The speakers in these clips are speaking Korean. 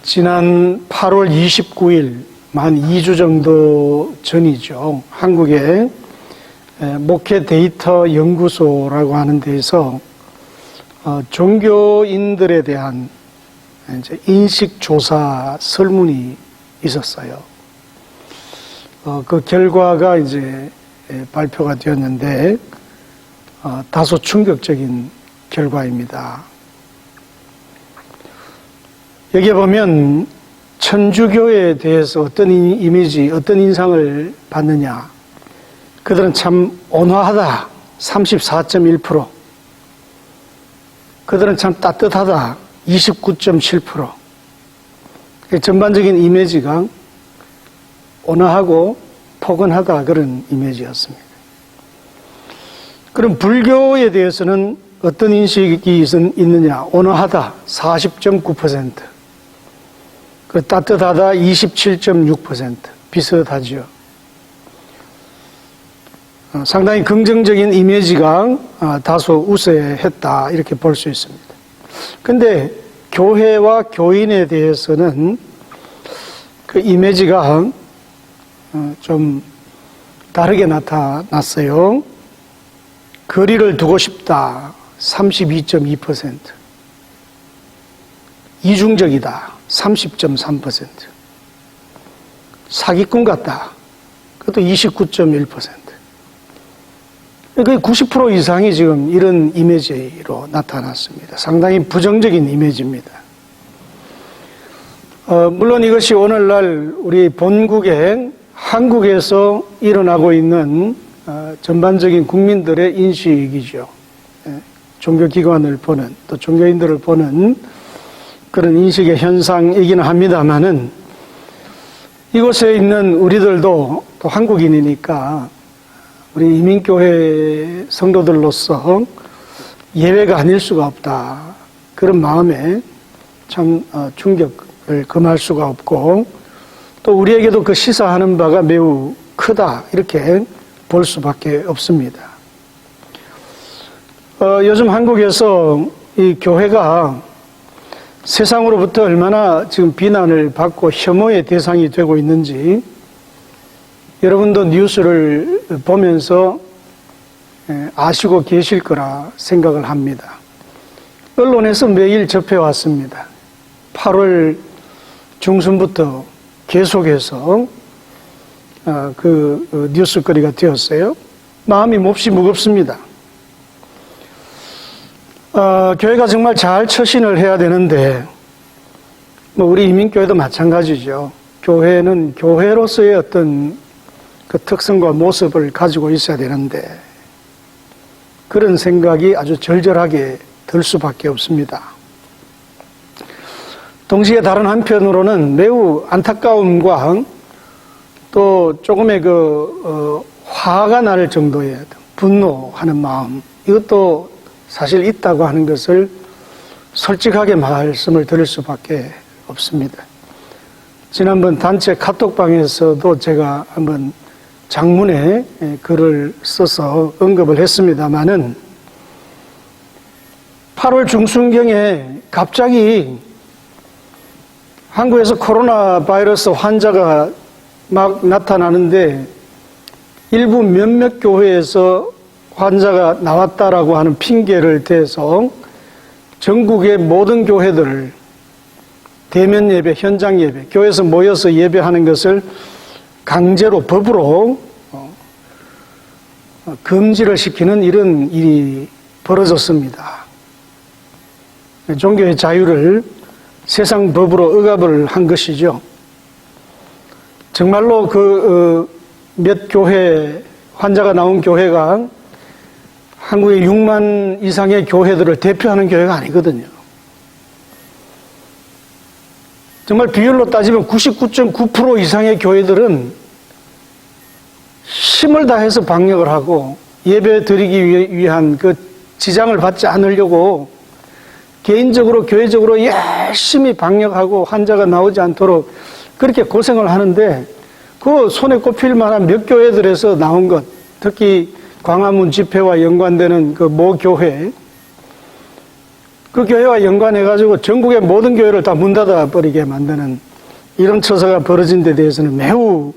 지난 8월 29일, 만 2주 정도 전이죠. 한국의 목회 데이터 연구소라고 하는 데에서 종교인들에 대한 이제 인식조사 설문이 있었어요. 그 결과가 이제 발표가 되었는데, 다소 충격적인 결과입니다. 여기에 보면 천주교에 대해서 어떤 이미지, 어떤 인상을 받느냐. 그들은 참 온화하다, 34.1%. 그들은 참 따뜻하다, 29.7%. 전반적인 이미지가 온화하고 포근하다, 그런 이미지였습니다. 그럼 불교에 대해서는 어떤 인식이 있느냐. 온화하다, 40.9%. 그 따뜻하다, 27.6%. 비슷하죠. 상당히 긍정적인 이미지가 다소 우세했다, 이렇게 볼 수 있습니다. 근데 교회와 교인에 대해서는 그 이미지가 좀 다르게 나타났어요. 거리를 두고 싶다, 32.2%. 이중적이다, 30.3%. 사기꾼 같다, 그것도 29.1%. 거의 90% 이상이 지금 이런 이미지로 나타났습니다. 상당히 부정적인 이미지입니다. 물론 이것이 오늘날 우리 본국에 한국에서 일어나고 있는 전반적인 국민들의 인식이죠. 종교기관을 보는, 또 종교인들을 보는 그런 인식의 현상이기는 합니다만은, 이곳에 있는 우리들도 또 한국인이니까 우리 이민교회 성도들로서 예외가 아닐 수가 없다, 그런 마음에 참 충격을 금할 수가 없고, 또 우리에게도 그 시사하는 바가 매우 크다, 이렇게 볼 수밖에 없습니다. 요즘 한국에서 이 교회가 세상으로부터 얼마나 지금 비난을 받고 혐오의 대상이 되고 있는지 여러분도 뉴스를 보면서 아시고 계실 거라 생각을 합니다. 언론에서 매일 접해왔습니다. 8월 중순부터 계속해서 그 뉴스거리가 되었어요. 마음이 몹시 무겁습니다. 교회가 정말 잘 처신을 해야 되는데, 우리 이민교회도 마찬가지죠. 교회는 교회로서의 어떤 그 특성과 모습을 가지고 있어야 되는데, 그런 생각이 아주 절절하게 들 수밖에 없습니다. 동시에 다른 한편으로는 매우 안타까움과 또 조금의 화가 날 정도의 분노하는 마음, 이것도 사실 있다고 하는 것을 솔직하게 말씀을 드릴 수밖에 없습니다. 지난번 단체 카톡방에서도 제가 한번 장문에 글을 써서 언급을 했습니다마는, 8월 중순경에 갑자기 한국에서 코로나 바이러스 환자가 막 나타나는데, 일부 몇몇 교회에서 환자가 나왔다라고 하는 핑계를 대서 전국의 모든 교회들을 대면 예배, 현장 예배, 교회에서 모여서 예배하는 것을 강제로 법으로 금지를 시키는 이런 일이 벌어졌습니다. 종교의 자유를 세상 법으로 억압을 한 것이죠. 정말로 몇 교회, 환자가 나온 교회가 한국의 6만 이상의 교회들을 대표하는 교회가 아니거든요. 정말 비율로 따지면 99.9% 이상의 교회들은 힘을 다해서 방역을 하고 예배 드리기 위한 그 지장을 받지 않으려고 개인적으로, 교회적으로 열심히 방역하고 환자가 나오지 않도록 그렇게 고생을 하는데, 그 손에 꼽힐 만한 몇 교회들에서 나온 것, 특히 광화문 집회와 연관되는 그 모 교회, 그 교회와 연관해가지고 전국의 모든 교회를 다 문 닫아버리게 만드는 이런 처사가 벌어진 데 대해서는 매우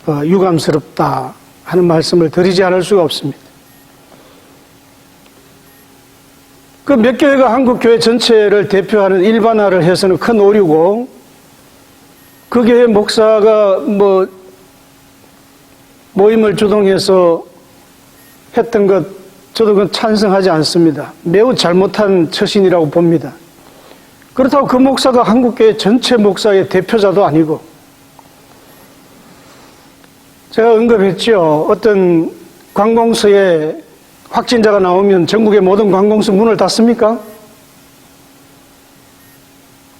유감스럽다 하는 말씀을 드리지 않을 수가 없습니다. 그 몇 교회가 한국 교회 전체를 대표하는 일반화를 해서는 큰 오류고, 그 교회 목사가 모임을 주동해서 했던 것, 저도 그건 찬성하지 않습니다. 매우 잘못한 처신이라고 봅니다. 그렇다고 그 목사가 한국교회 전체 목사의 대표자도 아니고, 제가 언급했죠. 어떤 관공서에 확진자가 나오면 전국의 모든 관공서 문을 닫습니까?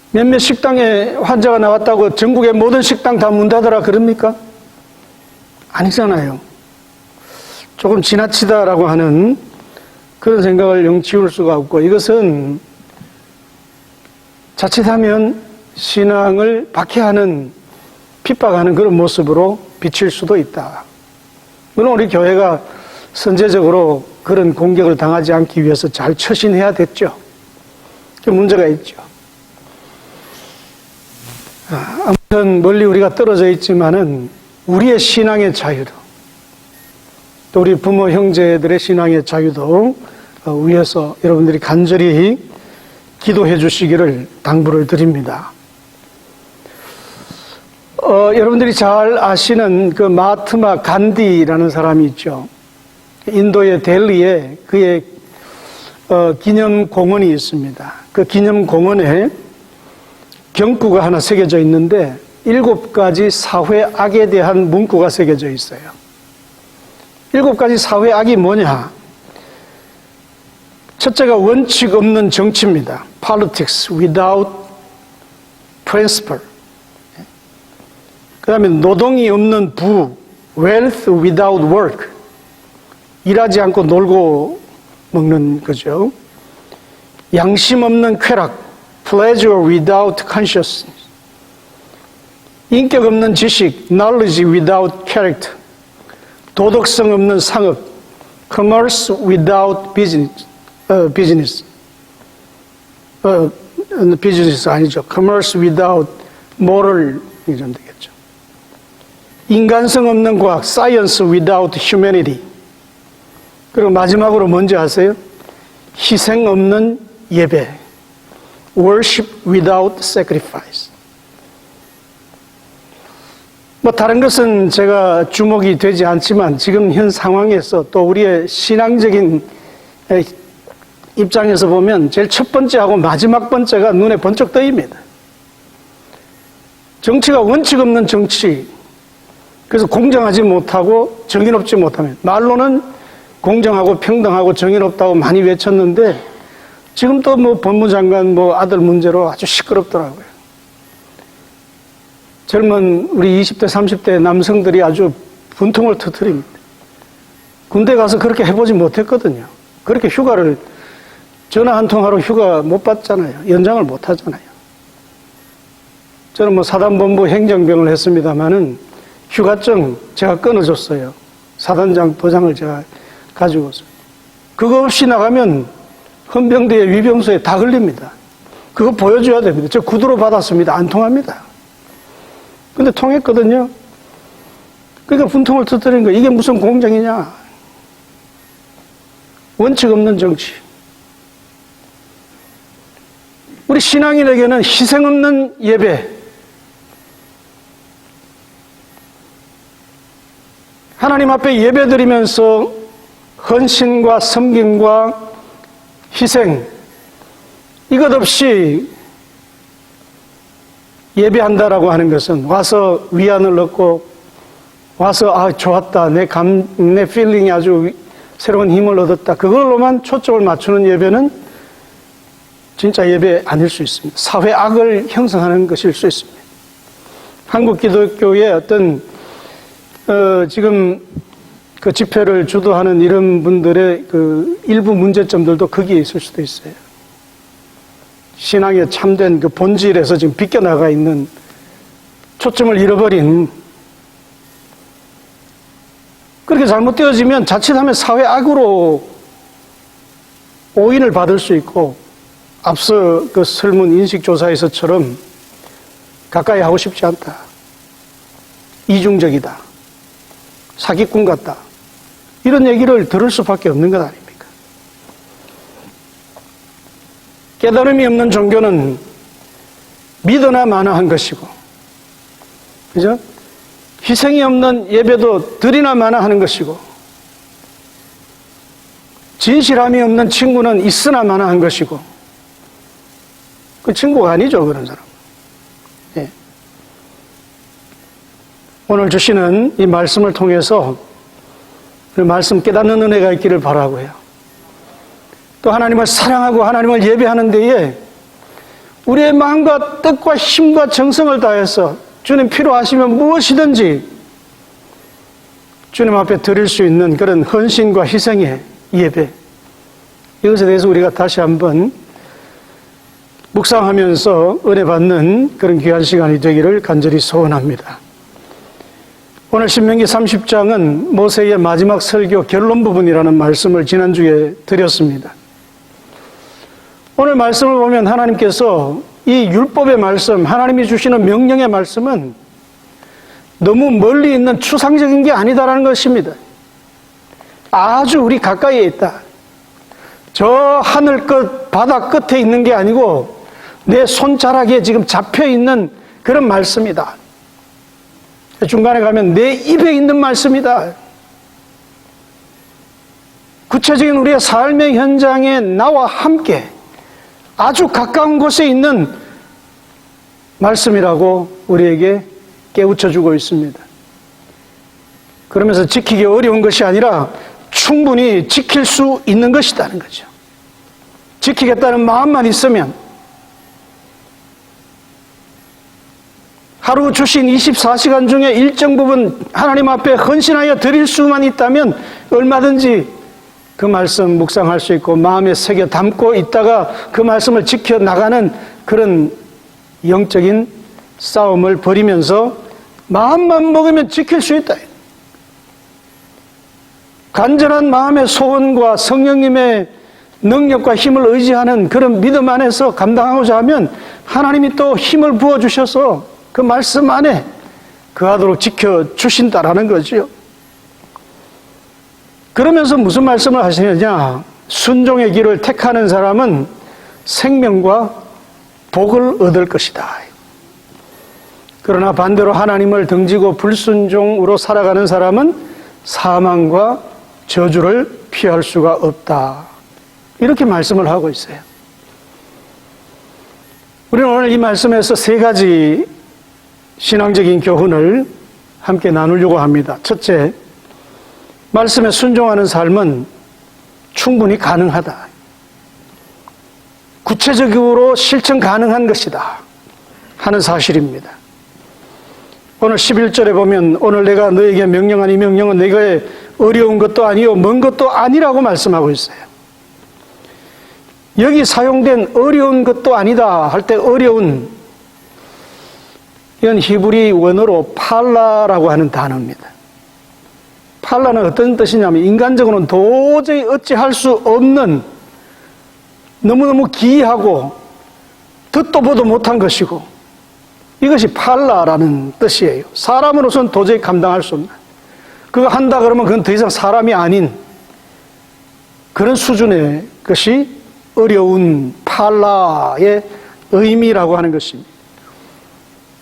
몇몇 식당에 환자가 나왔다고 전국의 모든 식당 다 문 닫으라 그럽니까? 아니잖아요. 조금 지나치다라고 하는 그런 생각을 영 지울 수가 없고, 이것은 자칫하면 신앙을 박해하는, 핍박하는 그런 모습으로 비칠 수도 있다. 물론 우리 교회가 선제적으로 그런 공격을 당하지 않기 위해서 잘 처신해야 됐죠. 그 문제가 있죠. 아무튼 멀리 우리가 떨어져 있지만은 우리의 신앙의 자유도, 또 우리 부모 형제들의 신앙의 자유도 위해서 여러분들이 간절히 기도해 주시기를 당부를 드립니다. 여러분들이 잘 아시는 그 마하트마 간디라는 사람이 있죠. 인도의 델리에 그의 기념 공원이 있습니다. 그 기념 공원에 경구가 하나 새겨져 있는데 7가지 사회악에 대한 문구가 새겨져 있어요. 7가지 사회악이 뭐냐? 첫째가 원칙 없는 정치입니다. Politics without principle. 그 다음에 노동이 없는 부, Wealth without work. 일하지 않고 놀고 먹는 거죠. 양심 없는 쾌락, Pleasure without consciousness. 인격 없는 지식, Knowledge without character. 도덕성 없는 상업, Commerce without business. 비즈니스 아니죠. Commerce without moral, 이런 되겠죠. 인간성 없는 과학, Science without humanity. 그리고 마지막으로 뭔지 아세요? 희생 없는 예배, Worship without sacrifice. 다른 것은 제가 주목이 되지 않지만 지금 현 상황에서 또 우리의 신앙적인 입장에서 보면 제일 첫 번째하고 마지막 번째가 눈에 번쩍 떠입니다. 정치가 원칙 없는 정치, 그래서 공정하지 못하고 정의롭지 못하면, 말로는 공정하고 평등하고 정의롭다고 많이 외쳤는데 지금 또 법무장관 아들 문제로 아주 시끄럽더라고요. 젊은 우리 20대 30대 남성들이 아주 분통을 터뜨립니다. 군대 가서 그렇게 해보지 못했거든요. 그렇게 휴가를, 전화 한 통화로 휴가 못 받잖아요. 연장을 못 하잖아요. 저는 사단본부 행정병을 했습니다마는 휴가증 제가 끊어줬어요. 사단장 도장을 제가 가지고 왔어요. 그거 없이 나가면 헌병대의 위병소에 다 걸립니다. 그거 보여줘야 됩니다. 저 구두로 받았습니다. 안 통합니다. 근데 통했거든요. 그러니까 분통을 터뜨린 거예요. 이게 무슨 공정이냐. 원칙 없는 정치. 우리 신앙인에게는 희생 없는 예배, 하나님 앞에 예배드리면서 헌신과 섬김과 희생, 이것 없이 예배한다라고 하는 것은 와서 위안을 얻고 와서 좋았다, 내 필링이 아주 새로운 힘을 얻었다, 그걸로만 초점을 맞추는 예배는 진짜 예배 아닐 수 있습니다. 사회악을 형성하는 것일 수 있습니다. 한국 기독교의 어떤 지금 그 집회를 주도하는 이런 분들의 그 일부 문제점들도 거기에 있을 수도 있어요. 신앙의 참된 그 본질에서 지금 비껴나가 있는, 초점을 잃어버린, 그렇게 잘못되어지면 자칫하면 사회악으로 오인을 받을 수 있고 앞서 그 설문 인식조사에서처럼 가까이 하고 싶지 않다. 이중적이다. 사기꾼 같다. 이런 얘기를 들을 수밖에 없는 것 아닙니까? 깨달음이 없는 종교는 믿으나 마나 한 것이고, 그죠? 희생이 없는 예배도 드리나 마나 하는 것이고, 진실함이 없는 친구는 있으나 마나 한 것이고, 그 친구가 아니죠, 그런 사람. 예. 오늘 주시는 이 말씀을 통해서 그 말씀 깨닫는 은혜가 있기를 바라고요. 또 하나님을 사랑하고 하나님을 예배하는 데에 우리의 마음과 뜻과 힘과 정성을 다해서 주님 필요하시면 무엇이든지 주님 앞에 드릴 수 있는 그런 헌신과 희생의 예배, 이것에 대해서 우리가 다시 한번 묵상하면서 은혜 받는 그런 귀한 시간이 되기를 간절히 소원합니다. 오늘 신명기 30장은 모세의 마지막 설교 결론 부분이라는 말씀을 지난주에 드렸습니다. 오늘 말씀을 보면 하나님께서 이 율법의 말씀, 하나님이 주시는 명령의 말씀은 너무 멀리 있는 추상적인 게 아니다라는 것입니다. 아주 우리 가까이에 있다. 저 하늘 끝, 바다 끝에 있는 게 아니고 내 손자락에 지금 잡혀 있는 그런 말씀이다. 중간에 가면 내 입에 있는 말씀이다. 구체적인 우리의 삶의 현장에 나와 함께 아주 가까운 곳에 있는 말씀이라고 우리에게 깨우쳐주고 있습니다. 그러면서 지키기 어려운 것이 아니라 충분히 지킬 수 있는 것이라는 거죠. 지키겠다는 마음만 있으면, 하루 주신 24시간 중에 일정 부분 하나님 앞에 헌신하여 드릴 수만 있다면 얼마든지 그 말씀 묵상할 수 있고 마음에 새겨 담고 있다가 그 말씀을 지켜나가는 그런 영적인 싸움을 벌이면서 마음만 먹으면 지킬 수 있다. 간절한 마음의 소원과 성령님의 능력과 힘을 의지하는 그런 믿음 안에서 감당하고자 하면 하나님이 또 힘을 부어주셔서 그 말씀 안에 그하도록 지켜주신다라는 거죠. 그러면서 무슨 말씀을 하시느냐? 순종의 길을 택하는 사람은 생명과 복을 얻을 것이다. 그러나 반대로 하나님을 등지고 불순종으로 살아가는 사람은 사망과 저주를 피할 수가 없다. 이렇게 말씀을 하고 있어요. 우리는 오늘 이 말씀에서 세 가지 신앙적인 교훈을 함께 나누려고 합니다. 첫째, 말씀에 순종하는 삶은 충분히 가능하다. 구체적으로 실천 가능한 것이다 하는 사실입니다. 오늘 11절에 보면 오늘 내가 너에게 명령한 이 명령은 내게 어려운 것도 아니요 먼 것도 아니라고 말씀하고 있어요. 여기 사용된 어려운 것도 아니다 할 때 어려운, 이건 히브리 원어로 팔라라고 하는 단어입니다. 팔라는 어떤 뜻이냐면 인간적으로는 도저히 어찌할 수 없는 너무너무 기이하고 듣도 보도 못한 것이고, 이것이 팔라라는 뜻이에요. 사람으로서는 도저히 감당할 수 없는, 그거 한다 그러면 그건 더 이상 사람이 아닌 그런 수준의 것이 어려운 팔라의 의미라고 하는 것입니다.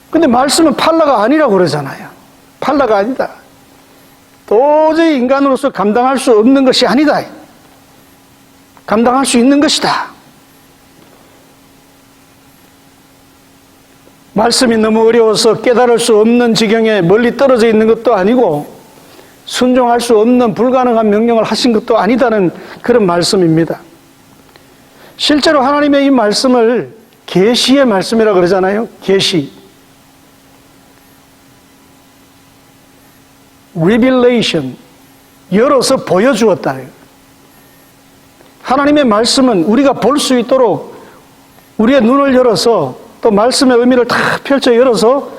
근데 말씀은 팔라가 아니라고 그러잖아요. 팔라가 아니다. 도저히 인간으로서 감당할 수 없는 것이 아니다. 감당할 수 있는 것이다. 말씀이 너무 어려워서 깨달을 수 없는 지경에 멀리 떨어져 있는 것도 아니고 순종할 수 없는 불가능한 명령을 하신 것도 아니다는 그런 말씀입니다. 실제로 하나님의 이 말씀을 계시의 말씀이라고 그러잖아요. 계시. Revelation. 열어서 보여주었다. 하나님의 말씀은 우리가 볼 수 있도록 우리의 눈을 열어서 또 말씀의 의미를 다 펼쳐 열어서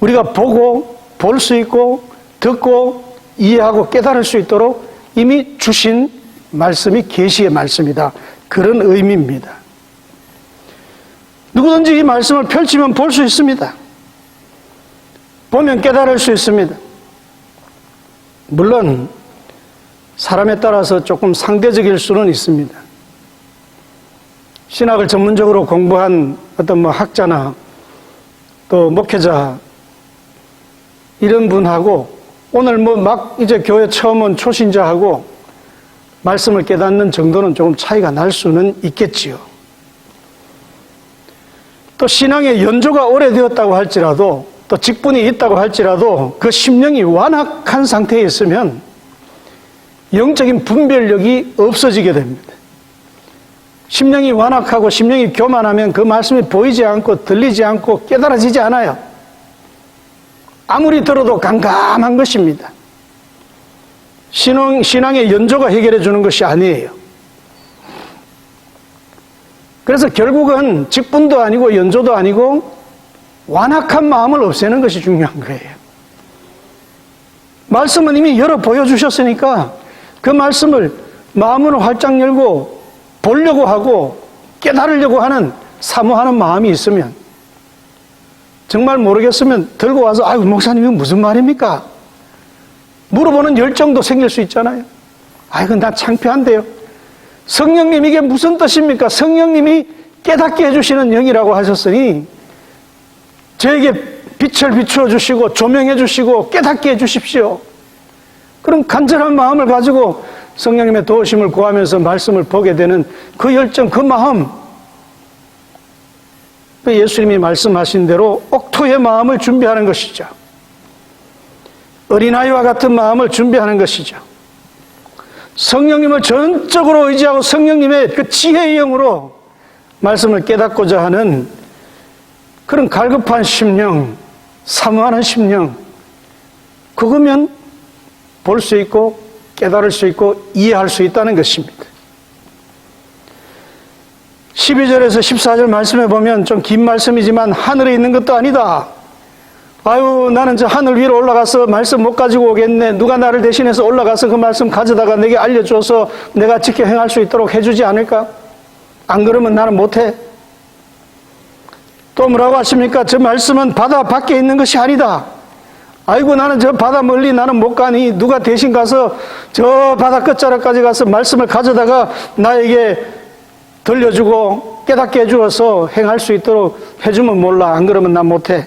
우리가 보고 볼 수 있고 듣고 이해하고 깨달을 수 있도록 이미 주신 말씀이 계시의 말씀이다. 그런 의미입니다. 누구든지 이 말씀을 펼치면 볼 수 있습니다. 보면 깨달을 수 있습니다. 물론 사람에 따라서 조금 상대적일 수는 있습니다. 신학을 전문적으로 공부한 어떤 학자나 또 목회자 이런 분하고 오늘 막 이제 교회 처음 온 초신자하고 말씀을 깨닫는 정도는 조금 차이가 날 수는 있겠지요. 또 신앙의 연조가 오래되었다고 할지라도 또 직분이 있다고 할지라도 그 심령이 완악한 상태에 있으면 영적인 분별력이 없어지게 됩니다. 심령이 완악하고 심령이 교만하면 그 말씀이 보이지 않고 들리지 않고 깨달아지지 않아요. 아무리 들어도 깜깜한 것입니다. 신앙의 연조가 해결해 주는 것이 아니에요. 그래서 결국은 직분도 아니고 연조도 아니고 완악한 마음을 없애는 것이 중요한 거예요. 말씀은 이미 열어 보여주셨으니까 그 말씀을 마음으로 활짝 열고 보려고 하고 깨달으려고 하는 사모하는 마음이 있으면 정말 모르겠으면 들고 와서 아유 목사님 이거 무슨 말입니까? 물어보는 열정도 생길 수 있잖아요. 아이고 나 창피한데요. 성령님 이게 무슨 뜻입니까? 성령님이 깨닫게 해주시는 영이라고 하셨으니 저에게 빛을 비추어 주시고 조명해 주시고 깨닫게 해 주십시오. 그럼 간절한 마음을 가지고 성령님의 도우심을 구하면서 말씀을 보게 되는 그 열정, 그 마음, 예수님이 말씀하신 대로 옥토의 마음을 준비하는 것이죠. 어린아이와 같은 마음을 준비하는 것이죠. 성령님을 전적으로 의지하고 성령님의 그 지혜의 영으로 말씀을 깨닫고자 하는 그런 갈급한 심령, 사모하는 심령, 그거면 볼 수 있고 깨달을 수 있고 이해할 수 있다는 것입니다. 12절에서 14절 말씀에 보면 좀 긴 말씀이지만 하늘에 있는 것도 아니다. 아유 나는 저 하늘 위로 올라가서 말씀 못 가지고 오겠네. 누가 나를 대신해서 올라가서 그 말씀 가져다가 내게 알려줘서 내가 지켜 행할 수 있도록 해주지 않을까? 안 그러면 나는 못해. 또 뭐라고 하십니까? 저 말씀은 바다 밖에 있는 것이 아니다. 아이고 나는 저 바다 멀리 나는 못 가니 누가 대신 가서 저 바다 끝자락까지 가서 말씀을 가져다가 나에게 들려주고 깨닫게 해주어서 행할 수 있도록 해주면 몰라. 안 그러면 난 못해.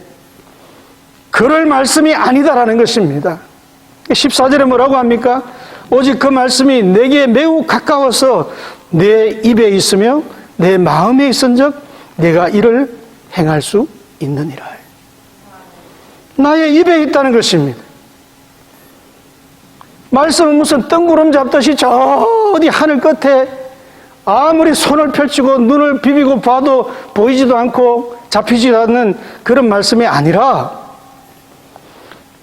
그럴 말씀이 아니다라는 것입니다. 14절에 뭐라고 합니까? 오직 그 말씀이 내게 매우 가까워서 내 입에 있으며 내 마음에 있은즉 내가 이를 행할 수 있느니라. 나의 입에 있다는 것입니다. 말씀은 무슨 뜬구름 잡듯이 저 어디 하늘 끝에 아무리 손을 펼치고 눈을 비비고 봐도 보이지도 않고 잡히지도 않는 그런 말씀이 아니라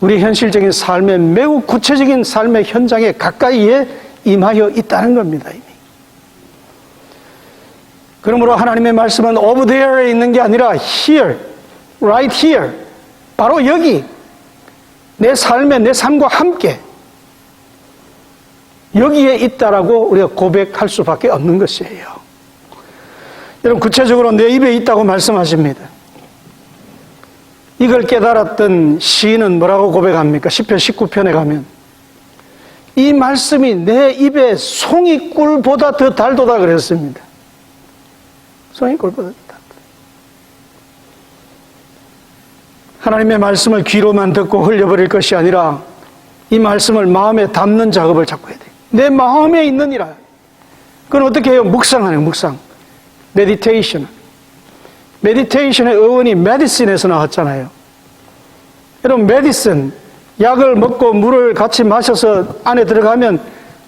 우리 현실적인 삶의 매우 구체적인 삶의 현장에 가까이에 임하여 있다는 겁니다. 이미. 그러므로 하나님의 말씀은 over there에 있는 게 아니라 here, right here, 바로 여기 내 삶과 함께 여기에 있다라고 우리가 고백할 수밖에 없는 것이에요. 여러분 구체적으로 내 입에 있다고 말씀하십니다. 이걸 깨달았던 시인은 뭐라고 고백합니까? 시편 19편에 가면 이 말씀이 내 입에 송이꿀보다 더 달도다 그랬습니다. 송이꿀보다 더 달도다. 하나님의 말씀을 귀로만 듣고 흘려버릴 것이 아니라 이 말씀을 마음에 담는 작업을 자꾸 해야 돼요. 내 마음에 있느니라. 그건 어떻게 해요? 묵상하네요. 묵상. 메디테이션. 메디테이션의 어원이 메디신에서 나왔잖아요. 여러분 메디슨, 약을 먹고 물을 같이 마셔서 안에 들어가면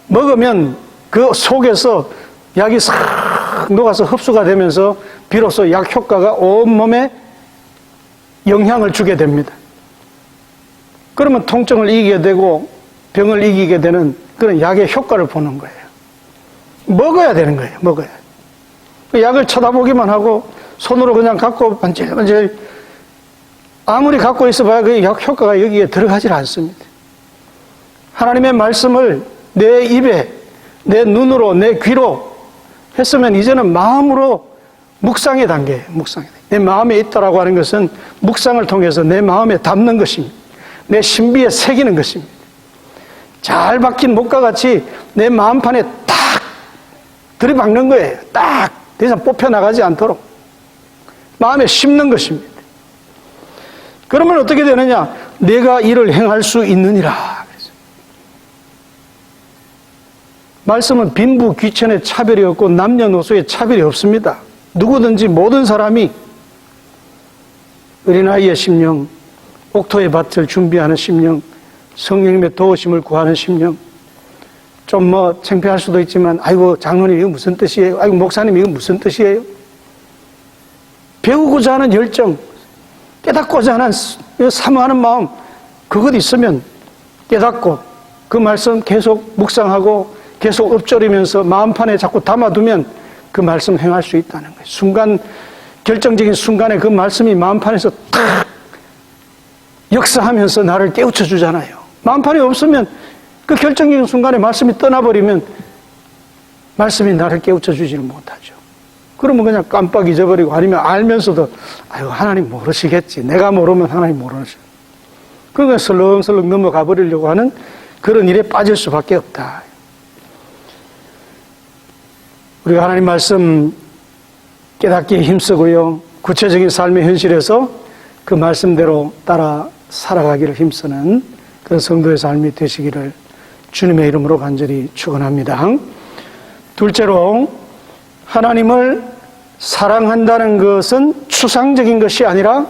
먹으면 그 속에서 약이 싹 녹아서 흡수가 되면서 비로소 약 효과가 온몸에 영향을 주게 됩니다. 그러면 통증을 이기게 되고 병을 이기게 되는 그런 약의 효과를 보는 거예요. 먹어야 되는 거예요. 먹어야. 그 약을 쳐다보기만 하고 손으로 그냥 갖고 반질반질 아무리 갖고 있어봐야 그 약 효과가 여기에 들어가질 않습니다. 하나님의 말씀을 내 입에, 내 눈으로, 내 귀로 했으면 이제는 마음으로 묵상의 단계예요. 묵상의 단계. 내 마음에 있다라고 하는 것은 묵상을 통해서 내 마음에 담는 것입니다. 내 신비에 새기는 것입니다. 잘 박힌 목과 같이 내 마음판에 딱 들이박는 거예요. 딱 더 이상 뽑혀나가지 않도록 마음에 심는 것입니다. 그러면 어떻게 되느냐? 내가 이를 행할 수 있느니라. 말씀은 빈부 귀천의 차별이 없고 남녀노소의 차별이 없습니다. 누구든지 모든 사람이 어린아이의 심령, 옥토의 밭을 준비하는 심령, 성령님의 도우심을 구하는 심령, 좀 창피할 수도 있지만 아이고 장로님 이거 무슨 뜻이에요? 아이고 목사님 이거 무슨 뜻이에요? 배우고자 하는 열정, 깨닫고자 하는 사모하는 마음, 그것 있으면 깨닫고 그 말씀 계속 묵상하고 계속 읊조리면서 마음판에 자꾸 담아두면 그 말씀 행할 수 있다는 거예요. 순간, 결정적인 순간에 그 말씀이 마음판에서 탁 역사하면서 나를 깨우쳐 주잖아요. 마음판이 없으면 그 결정적인 순간에 말씀이 떠나버리면 말씀이 나를 깨우쳐 주지를 못하죠. 그러면 그냥 깜빡 잊어버리고 아니면 알면서도 아유 하나님 모르시겠지. 내가 모르면 하나님 모르시. 그러니까 설렁설렁 넘어가 버리려고 하는 그런 일에 빠질 수밖에 없다. 우리가 하나님 말씀 깨닫기에 힘쓰고요. 구체적인 삶의 현실에서 그 말씀대로 따라 살아가기를 힘쓰는 그런 성도의 삶이 되시기를 주님의 이름으로 간절히 축원합니다. 둘째로 하나님을 사랑한다는 것은 추상적인 것이 아니라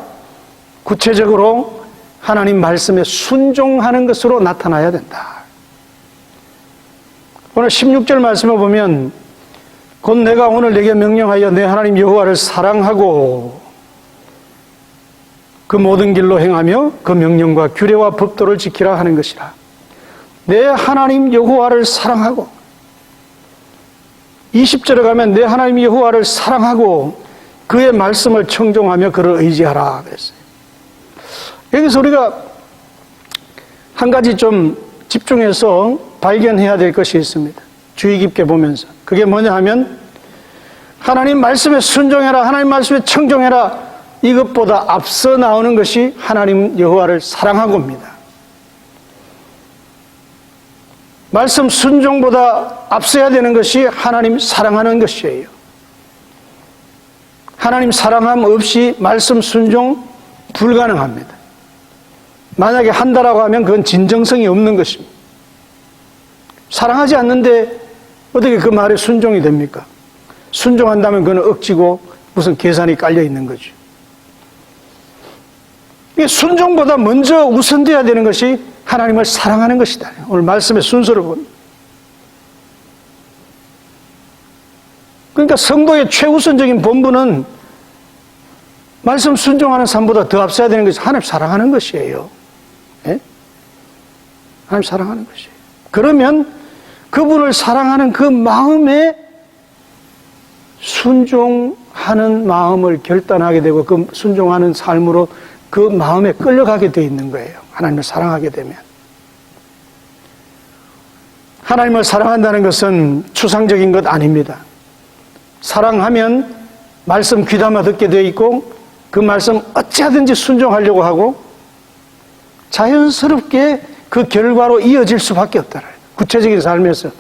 구체적으로 하나님 말씀에 순종하는 것으로 나타나야 된다. 오늘 16절 말씀을 보면 곧 내가 오늘 내게 명령하여 내 하나님 여호와를 사랑하고 그 모든 길로 행하며 그 명령과 규례와 법도를 지키라 하는 것이라. 내 하나님 여호와를 사랑하고 20절에 가면 내 하나님 여호와를 사랑하고 그의 말씀을 청종하며 그를 의지하라 그랬어요. 여기서 우리가 한 가지 좀 집중해서 발견해야 될 것이 있습니다. 주의 깊게 보면서. 그게 뭐냐 하면 하나님 말씀에 순종해라, 하나님 말씀에 청종해라, 이것보다 앞서 나오는 것이 하나님 여호와를 사랑하고입니다. 말씀 순종보다 앞서야 되는 것이 하나님 사랑하는 것이에요. 하나님 사랑함 없이 말씀 순종 불가능합니다. 만약에 한다라고 하면 그건 진정성이 없는 것입니다. 사랑하지 않는데 어떻게 그 말에 순종이 됩니까? 순종한다면 그건 억지고 무슨 계산이 깔려 있는 거죠. 이게 순종보다 먼저 우선되어야 되는 것이 하나님을 사랑하는 것이다. 오늘 말씀의 순서를 보면. 그러니까 성도의 최우선적인 본분은 말씀 순종하는 삶보다 더 앞서야 되는 것이 하나님 사랑하는 것이에요. 예? 하나님 사랑하는 것이에요. 그러면 그분을 사랑하는 그 마음에 순종하는 마음을 결단하게 되고 그 순종하는 삶으로 그 마음에 끌려가게 되어 있는 거예요. 하나님을 사랑하게 되면. 하나님을 사랑한다는 것은 추상적인 것 아닙니다. 사랑하면 말씀 귀담아 듣게 되어 있고 그 말씀 어찌하든지 순종하려고 하고 자연스럽게 그 결과로 이어질 수밖에 없다. 구체적인 삶에서.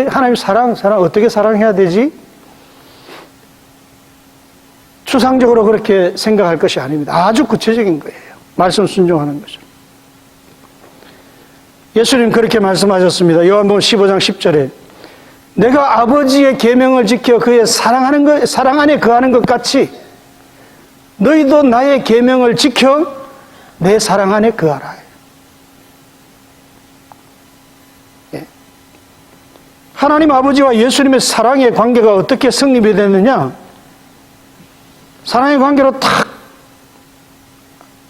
하나님 사랑 어떻게 사랑해야 되지? 추상적으로 그렇게 생각할 것이 아닙니다. 아주 구체적인 거예요. 말씀 순종하는 거죠. 예수님 그렇게 말씀하셨습니다. 요한복음 15장 10절에 내가 아버지의 계명을 지켜 그의 사랑 안에 거하는 것 같이 너희도 나의 계명을 지켜 내 사랑 안에 거하라. 예. 하나님 아버지와 예수님의 사랑의 관계가 어떻게 성립이 됐느냐? 사랑의 관계로 탁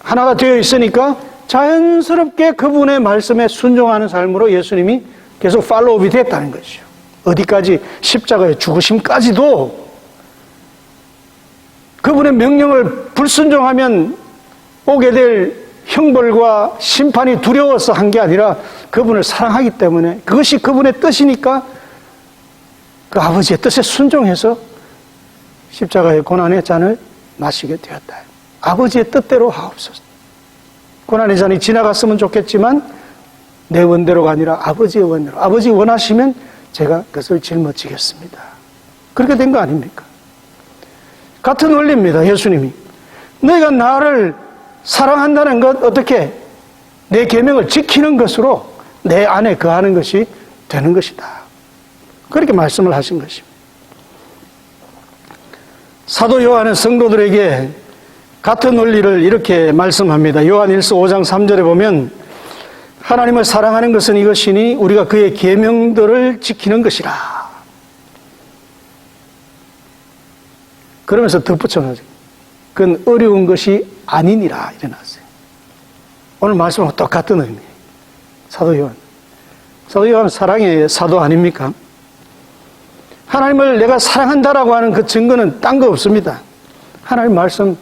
하나가 되어 있으니까 자연스럽게 그분의 말씀에 순종하는 삶으로 예수님이 계속 팔로우업이 됐다는 것이죠. 어디까지? 십자가의 죽으심까지도 그분의 명령을 불순종하면 오게 될 형벌과 심판이 두려워서 한 게 아니라 그분을 사랑하기 때문에 그것이 그분의 뜻이니까 그 아버지의 뜻에 순종해서 십자가의 고난의 잔을 마시게 되었다. 아버지의 뜻대로 하옵소서. 고난의 잔이 지나갔으면 좋겠지만 내 원대로가 아니라 아버지의 원대로. 아버지 원하시면 제가 그것을 짊어지겠습니다. 그렇게 된 거 아닙니까? 같은 원리입니다. 예수님이 너희가 나를 사랑한다는 것 어떻게 내 계명을 지키는 것으로 내 안에 거하는 것이 되는 것이다. 그렇게 말씀을 하신 것입니다. 사도 요한은 성도들에게 같은 원리를 이렇게 말씀합니다. 요한 1서 5장 3절에 보면 하나님을 사랑하는 것은 이것이니 우리가 그의 계명들을 지키는 것이라. 그러면서 덧붙여서 그건 어려운 것이 아니니라 이래놨어요. 오늘 말씀은 똑같은 의미예요. 사도 요한. 사도 요한 사랑의 사도 아닙니까? 하나님을 내가 사랑한다라고 하는 그 증거는 딴 거 없습니다. 하나님 말씀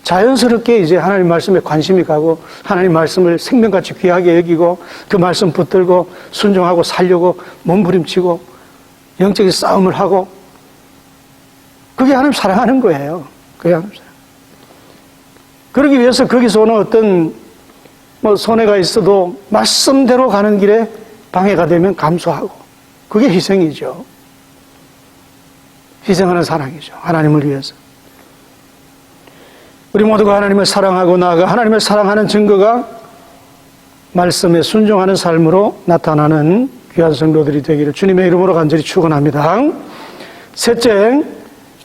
자연스럽게 이제 하나님 말씀에 관심이 가고 하나님 말씀을 생명같이 귀하게 여기고 그 말씀 붙들고 순종하고 살려고 몸부림치고 영적인 싸움을 하고 그게 하나님 사랑하는 거예요. 그게 하나님 사랑. 그러기 위해서 거기서 오는 어떤 손해가 있어도 말씀대로 가는 길에 방해가 되면 감수하고 그게 희생이죠. 희생하는 사랑이죠. 하나님을 위해서. 우리 모두가 하나님을 사랑하고 나아가 하나님을 사랑하는 증거가 말씀에 순종하는 삶으로 나타나는 귀한 성도들이 되기를 주님의 이름으로 간절히 축원합니다. 셋째,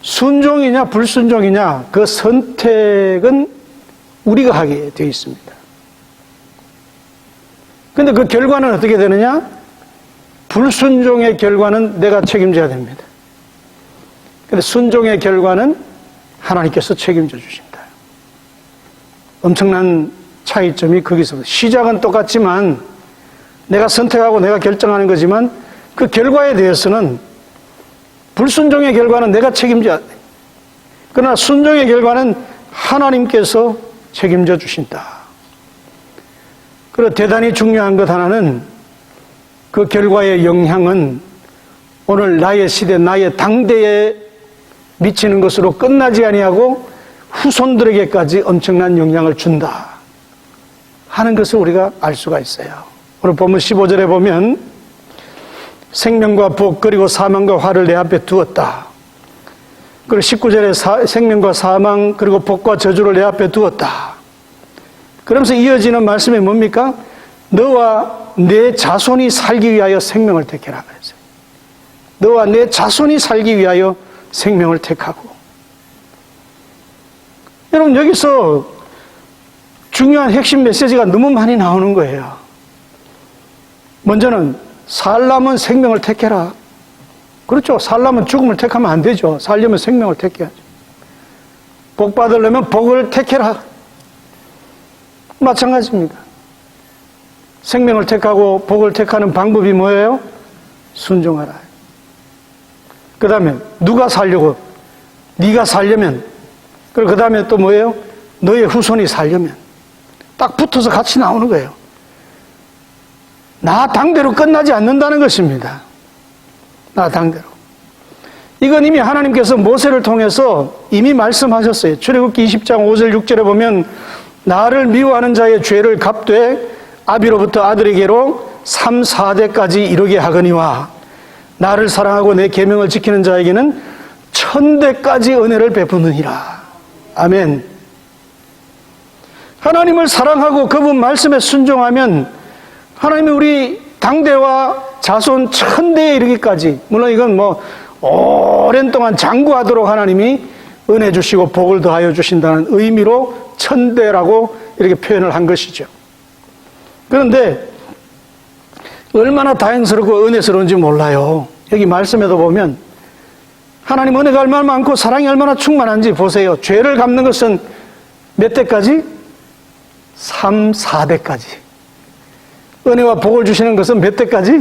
순종이냐 불순종이냐 그 선택은 우리가 하게 되어 있습니다. 그런데 그 결과는 어떻게 되느냐? 불순종의 결과는 내가 책임져야 됩니다. 그런데 순종의 결과는 하나님께서 책임져 주신다. 엄청난 차이점이 거기서 시작은 똑같지만 내가 선택하고 내가 결정하는 거지만 그 결과에 대해서는 불순종의 결과는 내가 책임져야 돼. 그러나 순종의 결과는 하나님께서 책임져 주신다. 그리고 대단히 중요한 것 하나는 그 결과의 영향은 오늘 나의 시대, 나의 당대에 미치는 것으로 끝나지 아니하고 후손들에게까지 엄청난 영향을 준다 하는 것을 우리가 알 수가 있어요. 오늘 본문 15절에 보면 생명과 복 그리고 사망과 화를 내 앞에 두었다. 그리고 19절에 생명과 사망 그리고 복과 저주를 내 앞에 두었다. 그러면서 이어지는 말씀이 뭡니까? 너와 내 자손이 살기 위하여 생명을 택해라 그랬어요. 너와 내 자손이 살기 위하여 생명을 택하고. 여러분 여기서 중요한 핵심 메시지가 너무 많이 나오는 거예요. 먼저는 살려면 생명을 택해라. 그렇죠. 살려면 죽음을 택하면 안 되죠. 살려면 생명을 택해야죠. 복 받으려면 복을 택해라. 마찬가지입니다. 생명을 택하고 복을 택하는 방법이 뭐예요? 순종하라. 그 다음에 누가 살려고? 네가 살려면. 그리고 그 다음에 또 뭐예요? 너의 후손이 살려면. 딱 붙어서 같이 나오는 거예요. 나 당대로 끝나지 않는다는 것입니다. 나 당대로. 이건 이미 하나님께서 모세를 통해서 이미 말씀하셨어요. 출애굽기 20장 5절 6절에 보면 나를 미워하는 자의 죄를 갚되 아비로부터 아들에게로 3, 4대까지 이르게 하거니와 나를 사랑하고 내 계명을 지키는 자에게는 1000대까지 은혜를 베푸느니라. 아멘. 하나님을 사랑하고 그분 말씀에 순종하면 하나님이 우리 당대와 자손 1000대에 이르기까지, 물론 이건 오랜 동안 장구하도록 하나님이 은혜 주시고 복을 더하여 주신다는 의미로 1000대라고 이렇게 표현을 한 것이죠. 그런데 얼마나 다행스럽고 은혜스러운지 몰라요. 여기 말씀에도 보면 하나님 은혜가 얼마나 많고 사랑이 얼마나 충만한지 보세요. 죄를 갚는 것은 몇 대까지? 3, 4대까지. 은혜와 복을 주시는 것은 몇 대까지?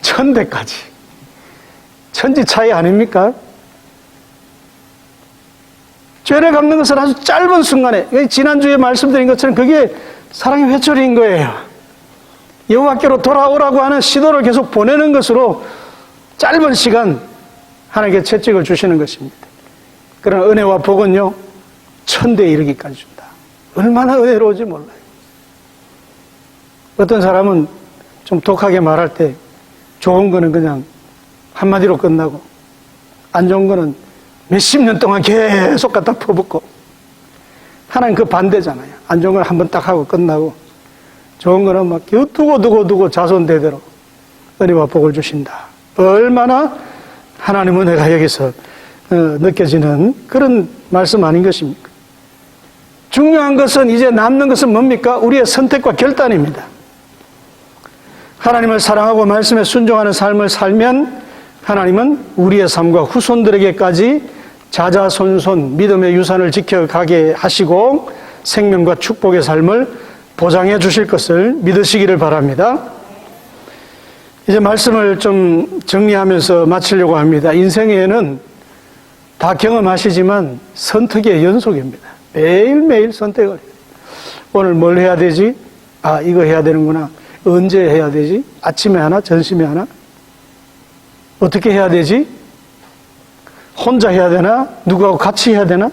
1000대까지. 천지 차이 아닙니까? 죄를 갚는 것은 아주 짧은 순간에, 지난주에 말씀드린 것처럼 그게 사랑의 회초리인 거예요. 여호와께로 돌아오라고 하는 시도를 계속 보내는 것으로 짧은 시간 하나님께 채찍을 주시는 것입니다. 그러나 은혜와 복은요, 천대에 이르기까지 준다. 얼마나 은혜로운지 몰라요. 어떤 사람은 좀 독하게 말할 때 좋은 거는 그냥 한마디로 끝나고 안 좋은 거는 몇십 년 동안 계속 갖다 퍼붓고, 하나님 그 반대잖아요. 안 좋은 걸 한번 딱 하고 끝나고 좋은 거는 막 두고 자손 대대로 은혜와 복을 주신다. 얼마나 하나님 은혜가 여기서 느껴지는 그런 말씀 아닌 것입니까? 중요한 것은, 이제 남는 것은 뭡니까? 우리의 선택과 결단입니다. 하나님을 사랑하고 말씀에 순종하는 삶을 살면 하나님은 우리의 삶과 후손들에게까지 자자손손 믿음의 유산을 지켜가게 하시고 생명과 축복의 삶을 보장해 주실 것을 믿으시기를 바랍니다. 이제 말씀을 좀 정리하면서 마치려고 합니다. 인생에는 다 경험하시지만 선택의 연속입니다. 매일매일 선택을 해요. 오늘 뭘 해야 되지? 아, 이거 해야 되는구나. 언제 해야 되지? 아침에 하나? 점심에 하나? 어떻게 해야 되지? 혼자 해야 되나? 누구하고 같이 해야 되나?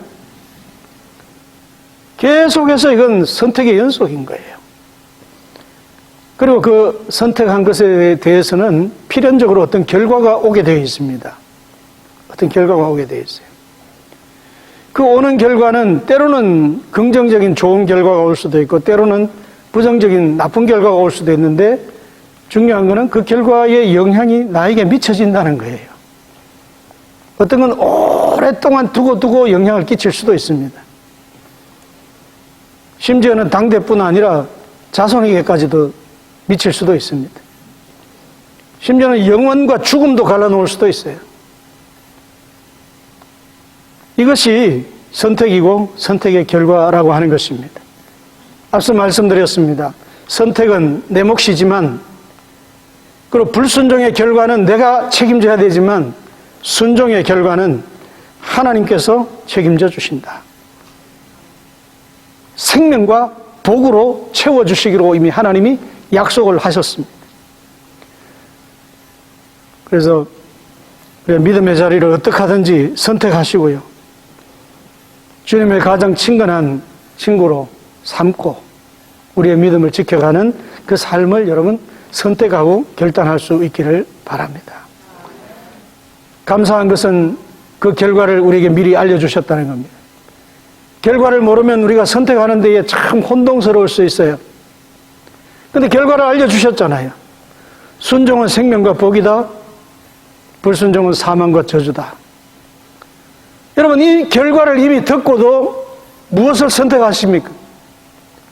계속해서 이건 선택의 연속인 거예요. 그리고 그 선택한 것에 대해서는 필연적으로 어떤 결과가 오게 되어 있습니다. 어떤 결과가 오게 되어 있어요. 그 오는 결과는 때로는 긍정적인 좋은 결과가 올 수도 있고 때로는 부정적인 나쁜 결과가 올 수도 있는데, 중요한 것은 그 결과의 영향이 나에게 미쳐진다는 거예요. 어떤 건 오랫동안 두고 영향을 끼칠 수도 있습니다. 심지어는 당대뿐 아니라 자손에게까지도 미칠 수도 있습니다. 심지어는 영원과 죽음도 갈라놓을 수도 있어요. 이것이 선택이고 선택의 결과라고 하는 것입니다. 앞서 말씀드렸습니다. 선택은 내 몫이지만, 그리고 불순종의 결과는 내가 책임져야 되지만 순종의 결과는 하나님께서 책임져 주신다. 생명과 복으로 채워주시기로 이미 하나님이 약속을 하셨습니다. 그래서 믿음의 자리를 어떻게 하든지 선택하시고요. 주님의 가장 친근한 친구로 삼고 우리의 믿음을 지켜가는 그 삶을 여러분 선택하고 결단할 수 있기를 바랍니다. 감사한 것은 그 결과를 우리에게 미리 알려주셨다는 겁니다. 결과를 모르면 우리가 선택하는 데에 참 혼동스러울 수 있어요. 그런데 결과를 알려주셨잖아요. 순종은 생명과 복이다. 불순종은 사망과 저주다. 여러분, 이 결과를 이미 듣고도 무엇을 선택하십니까?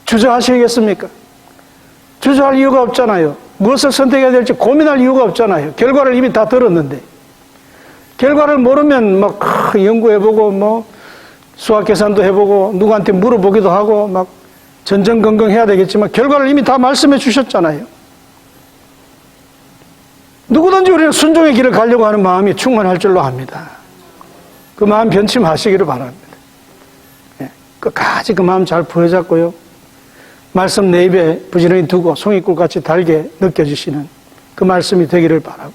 주저하시겠습니까? 주저할 이유가 없잖아요. 무엇을 선택해야 될지 고민할 이유가 없잖아요. 결과를 이미 다 들었는데. 결과를 모르면 막 연구해보고 수학 계산도 해보고 누구한테 물어보기도 하고 막 전전긍긍해야 되겠지만 결과를 이미 다 말씀해 주셨잖아요. 누구든지 우리는 순종의 길을 가려고 하는 마음이 충만할 줄로 압니다. 그 마음 변치 마시기를 바랍니다. 끝까지 그 마음 잘 부여잡고요. 말씀 내 입에 부지런히 두고 송이꿀같이 달게 느껴지시는 그 말씀이 되기를 바라고,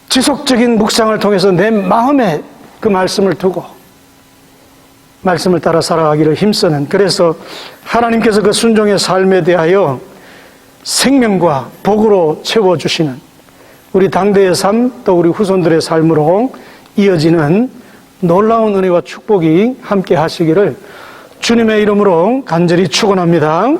지속적인 묵상을 통해서 내 마음에 그 말씀을 두고 말씀을 따라 살아가기를 힘쓰는, 그래서 하나님께서 그 순종의 삶에 대하여 생명과 복으로 채워주시는 우리 당대의 삶, 또 우리 후손들의 삶으로 이어지는 놀라운 은혜와 축복이 함께 하시기를 주님의 이름으로 간절히 축원합니다.